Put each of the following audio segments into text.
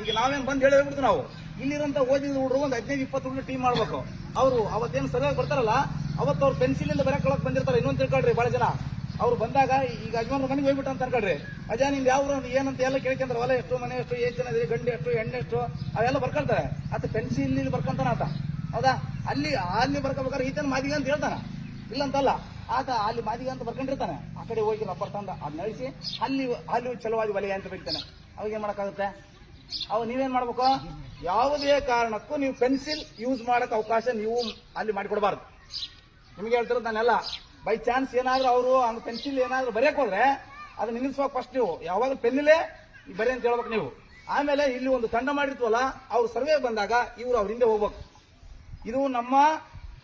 ಈಗ ನಾವೇನ್ ಬಂದು ಹೇಳಿಬಿಡ್ತು ನಾವು ಇಲ್ಲಿರಂತ ಓದಿದ ಹುಡುಗರು ಒಂದು 15-20 ಹುಡುಗರು ಟೀಮ್ ಮಾಡ್ಬೇಕು. ಅವರು ಅವತ್ತೇನು ಸರಿಯಾಗಿ ಬರ್ತಾರಲ್ಲ ಅವತ್ತು ಅವ್ರು ಪೆನ್ಸಿಲಿಂದ ಬರೆಕೊಳಕ್ ಬಂದಿರ್ತಾರೆ. ಇನ್ನೊಂದು ತಿಳ್ಕೊಳ್ರಿ, ಬಹಳ ಜನ ಅವ್ರು ಬಂದಾಗ ಈಗ ಯಜಮಾನ್ರ ಮನೆಗೆ ಹೋಗ್ಬಿಟ್ಟು ಅಂತ ಅನ್ಕೊಳ್ರಿ, ಅಜಾ ನಿಮ್ದು ಯಾವ ಏನಂತ ಎಲ್ಲ ಕೇಳ್ಕೊಂಡ್ರೆ ಹೊಲ ಎಷ್ಟು, ಮನೆ ಎಷ್ಟು, ಏನ್ ಜನ ಗಂಡು ಎಷ್ಟು, ಎಣ್ಣೆ ಎಷ್ಟು ಅವೆಲ್ಲ ಬರ್ಕೊಳ್ತಾರೆ. ಆತ ಪೆನ್ಸಿಲ್ ಬರ್ಕೊಂತಾನ ಆತ, ಹೌದಾ? ಅಲ್ಲಿ ಬರ್ಕೋಬೇಕಾದ್ರೆ ಈತನ ಮಾದಿಗೆ ಅಂತ ಹೇಳ್ತಾನ, ಇಲ್ಲಂತಲ್ಲ, ಆತ ಅಲ್ಲಿ ಮಾದಿಗೆ ಅಂತ ಬರ್ಕೊಂಡಿರ್ತಾನೆ. ಆ ಕಡೆ ಹೋಗಿ ರಬ್ಬರ್ ತಂದ ಅದನ್ನ ಅಳಿಸಿ ಅಲ್ಲಿ ಚಲವಾದಿ ವಲಯ ಅಂತ ಬಿಡ್ತಾನೆ. ಅವಾಗ ಏನ್ ಮಾಡಕ್ಕಾಗುತ್ತೆ? ಅವಾಗ ನೀವೇನ್ ಮಾಡ್ಬೇಕು? ಯಾವುದೇ ಕಾರಣಕ್ಕೂ ನೀವು ಪೆನ್ಸಿಲ್ ಯೂಸ್ ಮಾಡಕ್ ಅವಕಾಶ ನೀವು ಅಲ್ಲಿ ಮಾಡಿಕೊಡ್ಬಾರ್ದು. ನಿಮ್ಗೆ ಹೇಳ್ತಿರೋದು ನಾನೆಲ್ಲ. ಬೈ ಚಾನ್ಸ್ ಏನಾದ್ರೂ ಅವರು ಹಂಗ ಪೆನ್ಸಿಲ್ ಏನಾದ್ರು ಬರೆಯಕ್ ಹೋದ್ರೆ ಅದನ್ನ ನಿಲ್ಲಿಸುವಾಗ ಫಸ್ಟ್ ನೀವು ಯಾವಾಗ ಪೆನ್ನಿಲೇ ಬರೀ ಅಂತ ಹೇಳ್ಬೇಕು ನೀವು. ಆಮೇಲೆ ಇಲ್ಲಿ ಒಂದು ತಂಡ ಮಾಡಿರ್ತೀವಲ್ಲ, ಅವ್ರು ಸರ್ವೆ ಬಂದಾಗ ಇವ್ರು ಅವ್ರ ಹಿಂದೆ ಹೋಗ್ಬೇಕು. ಇದು ನಮ್ಮ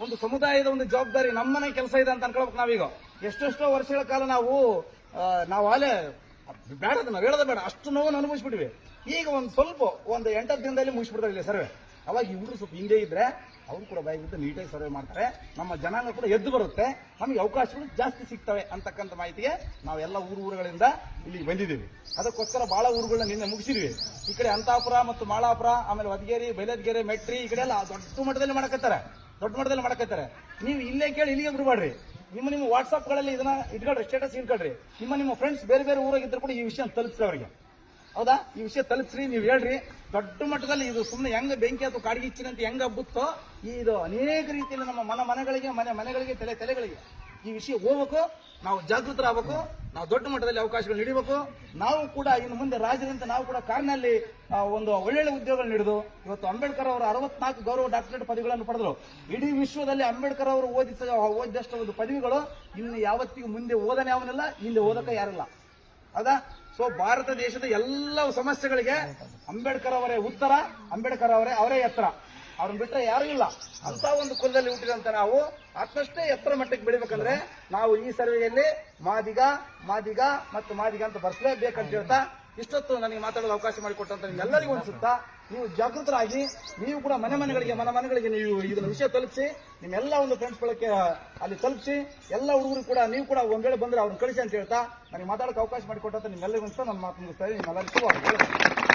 ಒಂದು ಸಮುದಾಯದ ಒಂದು ಜವಾಬ್ದಾರಿ, ನಮ್ಮನೆ ಕೆಲಸ ಇದೆ ಅಂತ ಅನ್ಕೊಳ್ಬೇಕು. ನಾವೀಗ ಎಷ್ಟೆಷ್ಟೋ ವರ್ಷಗಳ ಕಾಲ ನಾವು ಅಲ್ಲೇ ಬೇಡದ ನಾವು ಹೇಳೋದ ಬೇಡ, ಅಷ್ಟು ನೋವನ್ನು ಅನುಭವಿಸ್ಬಿಟ್ಟಿವಿ. ಈಗ ಒಂದು 8 ದಿನದಲ್ಲಿ ಮುಗಿಸ್ಬಿಡ್ತಾರೆ ಇಲ್ಲಿ ಸರ್ವೆ. ಅವಾಗ ಇವರು ಸ್ವಲ್ಪ ಹಿಂದೆ ಇದ್ರೆ ಅವರು ಕೂಡ ಬಾಯಿಬಿಟ್ಟು ನೀಟಾಗಿ ಸರ್ವೆ ಮಾಡ್ತಾರೆ. ನಮ್ಮ ಜನಾಂಗ ಕೂಡ ಎದ್ದು ಬರುತ್ತೆ, ನಮಗೆ ಅವಕಾಶಗಳು ಜಾಸ್ತಿ ಸಿಗ್ತವೆ ಅಂತಕ್ಕಂಥ ಮಾಹಿತಿಗೆ ನಾವೆಲ್ಲ ಊರುಗಳಿಂದ ಇಲ್ಲಿ ಬಂದಿದ್ದೀವಿ. ಅದಕ್ಕೋಸ್ಕರ ಬಹಳ ಊರುಗಳನ್ನ ನಿನ್ನೆ ಮುಗಿಸಿದ್ವಿ. ಈ ಕಡೆ ಅಂತಾಪುರ ಮತ್ತು ಮಾಳಾಪುರ, ಆಮೇಲೆ ವದಗೇರಿ, ಬೈಲದ್ಗೆರೆ, ಮೆಟ್ರಿ, ಈ ಕಡೆ ಎಲ್ಲ ದೊಡ್ಡ ಮಟ್ಟದಲ್ಲಿ ಮಾಡಕತ್ತಾರೆ. ನೀವು ಇಲ್ಲೇ ಕೇಳಿ ಇಲ್ಲಿಗೆ ಬಿಡಬೇಡ್ರಿ. ನಿಮ್ಮ ವಾಟ್ಸ್ಆಪ್ಗಳಲ್ಲಿ ಇದನ್ನ ಇಟ್ಕೊಳ್ರಿ, ಸ್ಟೇಟಸ್ ಇಟ್ಕೊಳ್ರಿ. ನಿಮ್ಮ ಫ್ರೆಂಡ್ಸ್ ಬೇರೆ ಊರಾಗಿದ್ರು ಕೂಡ ಈ ವಿಷಯ ತಲುಪಿಸ್ರಿ ಅವರಿಗೆ, ಹೌದಾ? ಈ ವಿಷಯ ತಲುಪಿಸ್ರಿ, ನೀವು ಹೇಳ್ರಿ. ದೊಡ್ಡ ಮಟ್ಟದಲ್ಲಿ ಇದು ಸುಮ್ಮನೆ ಹೆಂಗ ಬೆಂಕಿ ಅಥವಾ ಕಾಡ್ಗಿಚ್ಚಿನಂತ ಹೆಂಗ ಹಬ್ಬುತ್ತೋ ಇದು ಅನೇಕ ರೀತಿಯಲ್ಲಿ ನಮ್ಮ ಮನೆಗಳಿಗೆ ತಲೆಗಳಿಗೆ ಈ ವಿಷಯ ಹೋಗ್ಬೇಕು. ನಾವು ಜಾಗೃತರಾಗಬೇಕು. ನಾವು ದೊಡ್ಡ ಮಟ್ಟದಲ್ಲಿ ಅವಕಾಶಗಳು ನೀಡಬೇಕು. ನಾವು ಕೂಡ ಇನ್ನು ಮುಂದೆ ರಾಜ್ಯದಂತೆ ನಾವು ಕೂಡ ಕಾರ್ನಲ್ಲಿ ಒಂದು ಒಳ್ಳೊಳ್ಳೆ ಉದ್ಯೋಗಗಳು ನೀಡಿದು ಇವತ್ತು ಅಂಬೇಡ್ಕರ್ ಅವರು 64 ಗೌರವ ಡಾಕ್ಟರೇಟ್ ಪದವಿಗಳನ್ನು ಪಡೆದರು. ಇಡೀ ವಿಶ್ವದಲ್ಲಿ ಅಂಬೇಡ್ಕರ್ ಅವರು ಓದಿದಷ್ಟು ಒಂದು ಪದವಿಗಳು ಇನ್ನು ಯಾವತ್ತಿಗೂ ಮುಂದೆ ಓದನೆ ಅವನಿಲ್ಲ, ಹಿಂದೆ ಓದಕ ಯಾರಿಲ್ಲ, ಹೌದಾ? ಸೊ ಭಾರತ ದೇಶದ ಎಲ್ಲ ಸಮಸ್ಯೆಗಳಿಗೆ ಅಂಬೇಡ್ಕರ್ ಅವರೇ ಉತ್ತರ, ಅಂಬೇಡ್ಕರ್ ಅವರೇ ಎತ್ತರ. ಅವ್ರನ್ನ ಬಿಟ್ಟರೆ ಯಾರು ಇಲ್ಲ. ಅಂತ ಒಂದು ಕುಲದಲ್ಲಿ ಹುಟ್ಟಿದಂತ ನಾವು ಮತ್ತಷ್ಟೇ ಎತ್ತರ ಮಟ್ಟಕ್ಕೆ ಬೆಳಿಬೇಕಂದ್ರೆ ನಾವು ಈ ಸರ್ವೆಯಲ್ಲಿ ಮಾದಿಗ ಅಂತ ಬರ್ಸಲೇಬೇಕಂತ ಹೇಳ್ತಾ ಇಷ್ಟೊತ್ತು ನನಗೆ ಮಾತಾಡಲು ಅವಕಾಶ ಮಾಡಿಕೊಟ್ಟಂತ ನಿಮ್ಮೆಲ್ಲರಿಗೂ ಅನ್ಸುತ್ತಾ ನೀವು ಜಾಗೃತರಾಗಿ ನೀವು ಕೂಡ ಮನೆಗಳಿಗೆ ನೀವು ಇದನ್ನ ವಿಷಯ ತಲುಪಿಸಿ, ನಿಮ್ಮೆಲ್ಲ ಒಂದು ಫ್ರೆಂಡ್ಸ್ ಗಳಿಗೆ ಅಲ್ಲಿ ತಲುಪಿಸಿ, ಎಲ್ಲ ಹುಡುಗರು ಕೂಡ ನೀವು ಕೂಡ ಒಂದ್ ವೇಳೆ ಬಂದ್ರೆ ಅವ್ರನ್ನ ಕಳಿಸಿ ಅಂತ ಹೇಳ್ತಾ ನನಗೆ ಮಾತಾಡೋಕೆ ಅವಕಾಶ ಮಾಡಿಕೊಟ್ಟಂತ ನಿಮ್ಮೆಲ್ಲರಿಗೂ ಅಂತ ನನ್ನ ಮಾತು ಮುಗಿಸ್ತಾ ಇದ್ದೀನಿ. ನಿಮ್ಮೆಲ್ಲರಿಗೂ